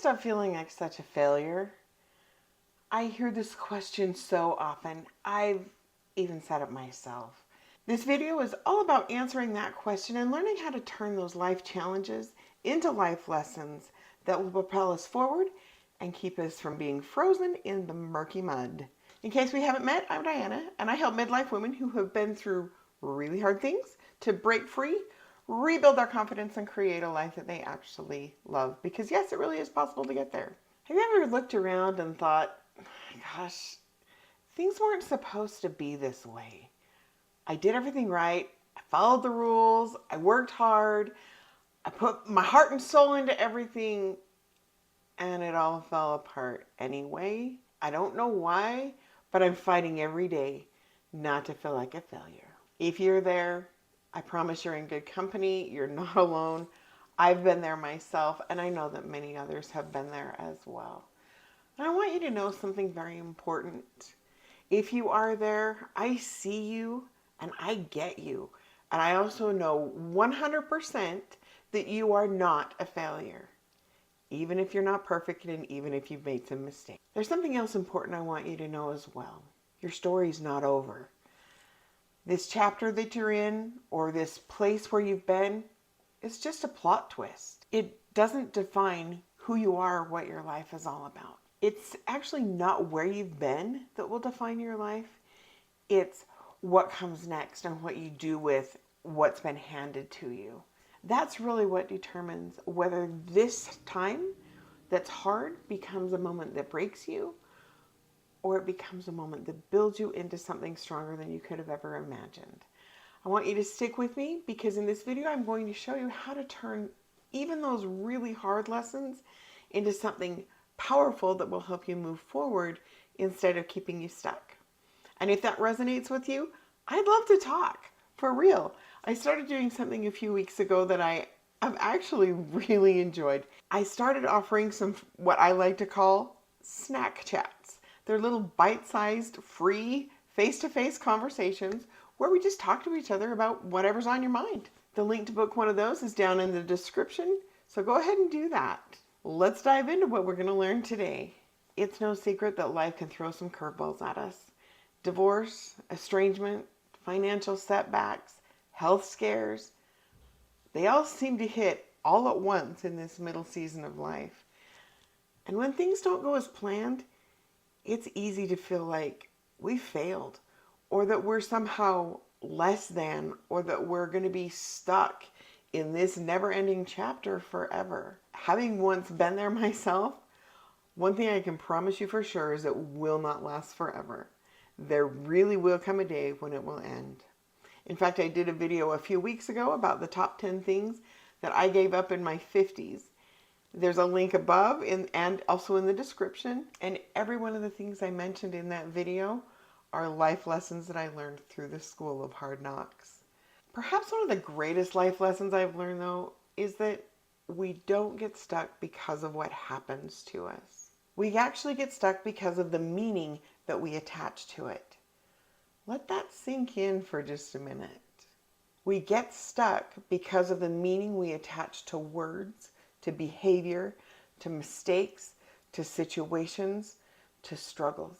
stop feeling like such a failure? I hear this question so often. I've even said it myself. This video is all about answering that question and learning how to turn those life challenges into life lessons that will propel us forward and keep us from being frozen in the murky mud. In case we haven't met, I'm Diana, and I help midlife women who have been through really hard things to break free, rebuild their confidence, and create a life that they actually love. Because yes, it really is possible to get there. Have you ever looked around and thought, gosh, things weren't supposed to be this way? I did everything right. I followed the rules. I worked hard. I put my heart and soul into everything, and it all fell apart anyway. I don't know why, but I'm fighting every day not to feel like a failure. If you're there, I promise you're in good company. You're not alone. I've been there myself, and I know that many others have been there as well. And I want you to know something very important. If you are there, I see you and I get you. And I also know 100% that you are not a failure, even if you're not perfect and even if you've made some mistakes. There's something else important I want you to know as well. Your story's not over. This chapter that you're in, or this place where you've been, is just a plot twist. It doesn't define who you are or what your life is all about. It's actually not where you've been that will define your life. It's what comes next and what you do with what's been handed to you. That's really what determines whether this time that's hard becomes a moment that breaks you, or it becomes a moment that builds you into something stronger than you could have ever imagined. I want you to stick with me, because in this video I'm going to show you how to turn even those really hard lessons into something powerful that will help you move forward instead of keeping you stuck. And if that resonates with you, I'd love to talk, for real. I started doing something a few weeks ago that I have actually really enjoyed. I started offering some, what I like to call, snack chats. They're little bite-sized, free, face-to-face conversations where we just talk to each other about whatever's on your mind. The link to book one of those is down in the description, so go ahead and do that. Let's dive into what we're going to learn today. It's no secret that life can throw some curveballs at us. Divorce, estrangement, financial setbacks, health scares, they all seem to hit all at once in this middle season of life. And when things don't go as planned, it's easy to feel like we failed, or that we're somehow less than, or that we're going to be stuck in this never-ending chapter forever. Having once been there myself, one thing I can promise you for sure is it will not last forever. There really will come a day when it will end. In fact, I did a video a few weeks ago about the top 10 things that I gave up in my 50s. There's a link above and also in the description. And every one of the things I mentioned in that video are life lessons that I learned through the School of Hard Knocks. Perhaps one of the greatest life lessons I've learned, though, is that we don't get stuck because of what happens to us. We actually get stuck because of the meaning that we attach to it. Let that sink in for just a minute. We get stuck because of the meaning we attach to words, to behavior, to mistakes, to situations, to struggles.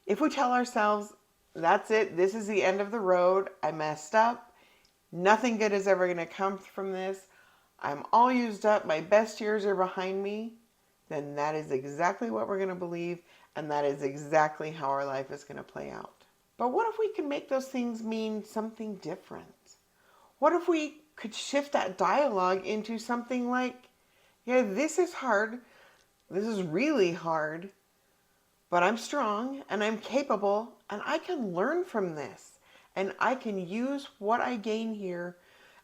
If we tell ourselves, that's it, this is the end of the road, I messed up, nothing good is ever going to come from this, I'm all used up, my best years are behind me, then that is exactly what we're going to believe, and that is exactly how our life is going to play out. But what if we can make those things mean something different? What if we could shift that dialogue into something like, yeah, this is hard, this is really hard, but I'm strong and I'm capable and I can learn from this, and I can use what I gain here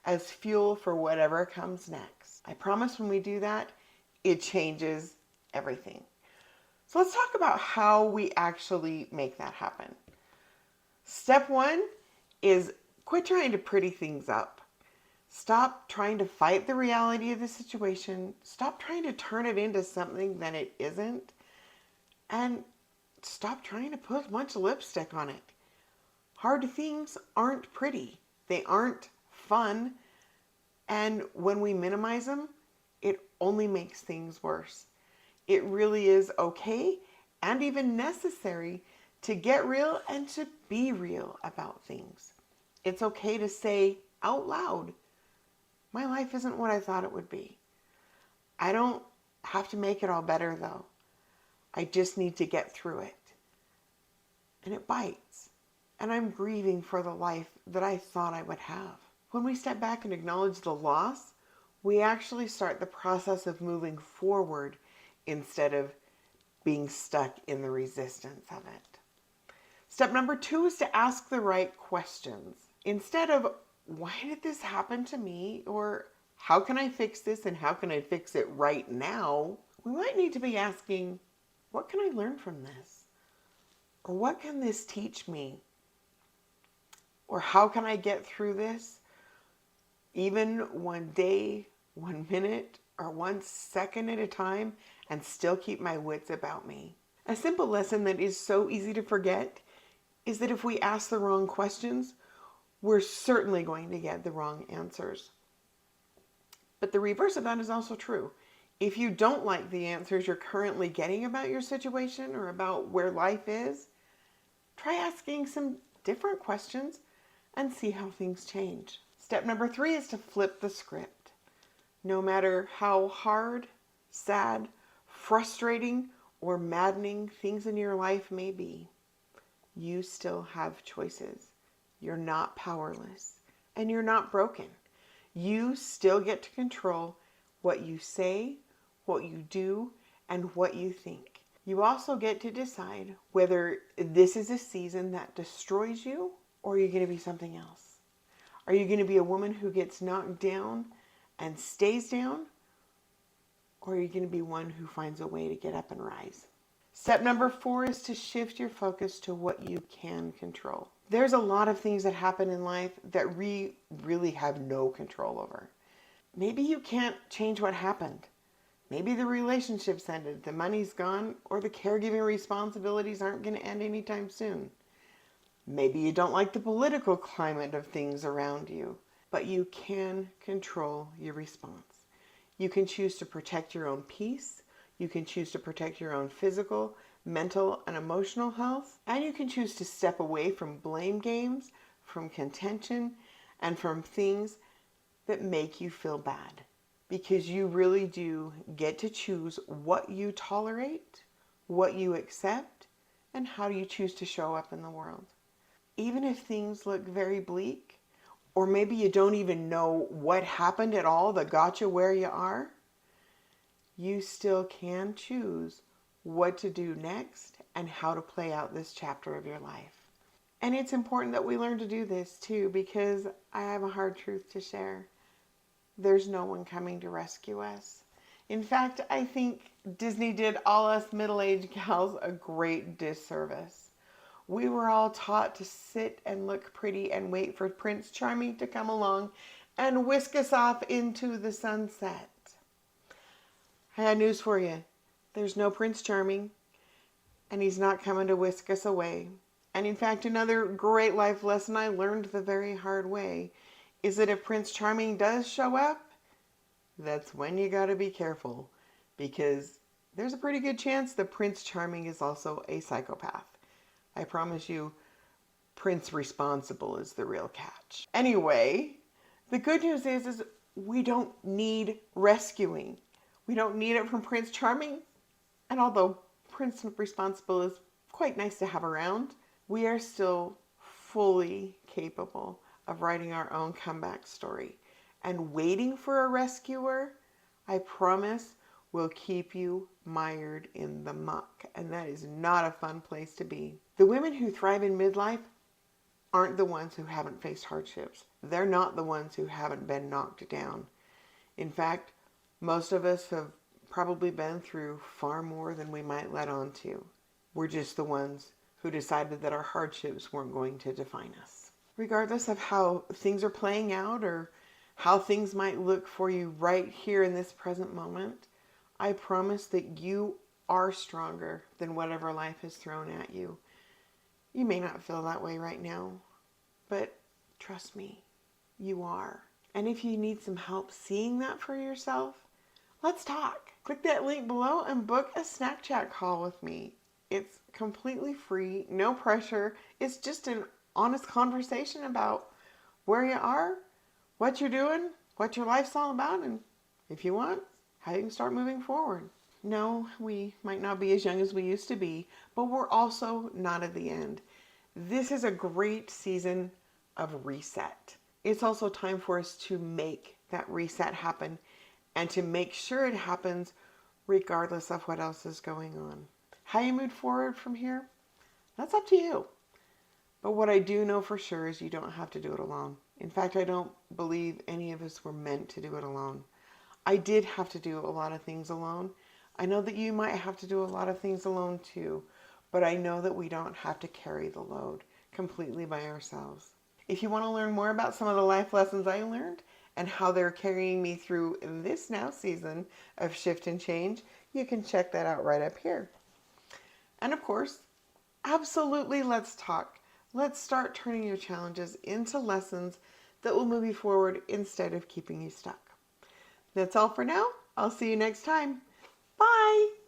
as fuel for whatever comes next. I promise when we do that, it changes everything. So let's talk about how we actually make that happen. Step one is quit trying to pretty things up. Stop trying to fight the reality of the situation. Stop trying to turn it into something that it isn't. And stop trying to put a bunch of lipstick on it. Hard things aren't pretty. They aren't fun. And when we minimize them, it only makes things worse. It really is okay and even necessary to get real and to be real about things. It's okay to say out loud, my life isn't what I thought it would be. I don't have to make it all better though. I just need to get through it. And it bites. And I'm grieving for the life that I thought I would have. When we step back and acknowledge the loss, we actually start the process of moving forward instead of being stuck in the resistance of it. Step number 2 is to ask the right questions. Instead of, why did this happen to me? Or how can I fix this and how can I fix it right now? We might need to be asking, what can I learn from this? Or what can this teach me? Or how can I get through this even one day, 1 minute, or 1 second at a time and still keep my wits about me? A simple lesson that is so easy to forget is that if we ask the wrong questions, we're certainly going to get the wrong answers. But the reverse of that is also true. If you don't like the answers you're currently getting about your situation or about where life is, try asking some different questions and see how things change. Step number 3 is to flip the script. No matter how hard, sad, frustrating, or maddening things in your life may be, you still have choices. You're not powerless and you're not broken. You still get to control what you say, what you do, and what you think. You also get to decide whether this is a season that destroys you or you're going to be something else. Are you going to be a woman who gets knocked down and stays down? Or are you going to be one who finds a way to get up and rise? Step number 4 is to shift your focus to what you can control. There's a lot of things that happen in life that we really have no control over. Maybe you can't change what happened. Maybe the relationship's ended, the money's gone, or the caregiving responsibilities aren't going to end anytime soon. Maybe you don't like the political climate of things around you, but you can control your response. You can choose to protect your own peace. You can choose to protect your own physical, mental, and emotional health. And you can choose to step away from blame games, from contention, and from things that make you feel bad. Because you really do get to choose what you tolerate, what you accept, and how you choose to show up in the world. Even if things look very bleak, or maybe you don't even know what happened at all that got you where you are, you still can choose what to do next and how to play out this chapter of your life. And it's important that we learn to do this too, because I have a hard truth to share. There's no one coming to rescue us. In fact, I think Disney did all us middle-aged gals a great disservice. We were all taught to sit and look pretty and wait for Prince Charming to come along and whisk us off into the sunset. I had news for you. There's no Prince Charming, and he's not coming to whisk us away. And in fact, another great life lesson I learned the very hard way is that if Prince Charming does show up, that's when you gotta be careful, because there's a pretty good chance that Prince Charming is also a psychopath. I promise you, Prince Responsible is the real catch. Anyway, the good news is we don't need rescuing. We don't need it from Prince Charming. And although Prince Responsible is quite nice to have around, we are still fully capable of writing our own comeback story. And waiting for a rescuer, I promise, will keep you mired in the muck. And that is not a fun place to be. The women who thrive in midlife aren't the ones who haven't faced hardships. They're not the ones who haven't been knocked down. In fact, most of us have probably been through far more than we might let on to. We're just the ones who decided that our hardships weren't going to define us. Regardless of how things are playing out or how things might look for you right here in this present moment, I promise that you are stronger than whatever life has thrown at you. You may not feel that way right now, but trust me, you are. And if you need some help seeing that for yourself, let's talk. Click that link below and book a snack chat call with me. It's completely free, no pressure. It's just an honest conversation about where you are, what you're doing, what your life's all about, and if you want, how you can start moving forward. No, we might not be as young as we used to be, but we're also not at the end. This is a great season of reset. It's also time for us to make that reset happen and to make sure it happens regardless of what else is going on. How you move forward from here, that's up to you. But what I do know for sure is you don't have to do it alone. In fact, I don't believe any of us were meant to do it alone. I did have to do a lot of things alone. I know that you might have to do a lot of things alone too, but I know that we don't have to carry the load completely by ourselves. If you want to learn more about some of the life lessons I learned and how they're carrying me through this now season of shift and change, you can check that out right up here. And of course, absolutely, let's talk. Let's start turning your challenges into lessons that will move you forward instead of keeping you stuck. That's all for now. I'll see you next time. Bye.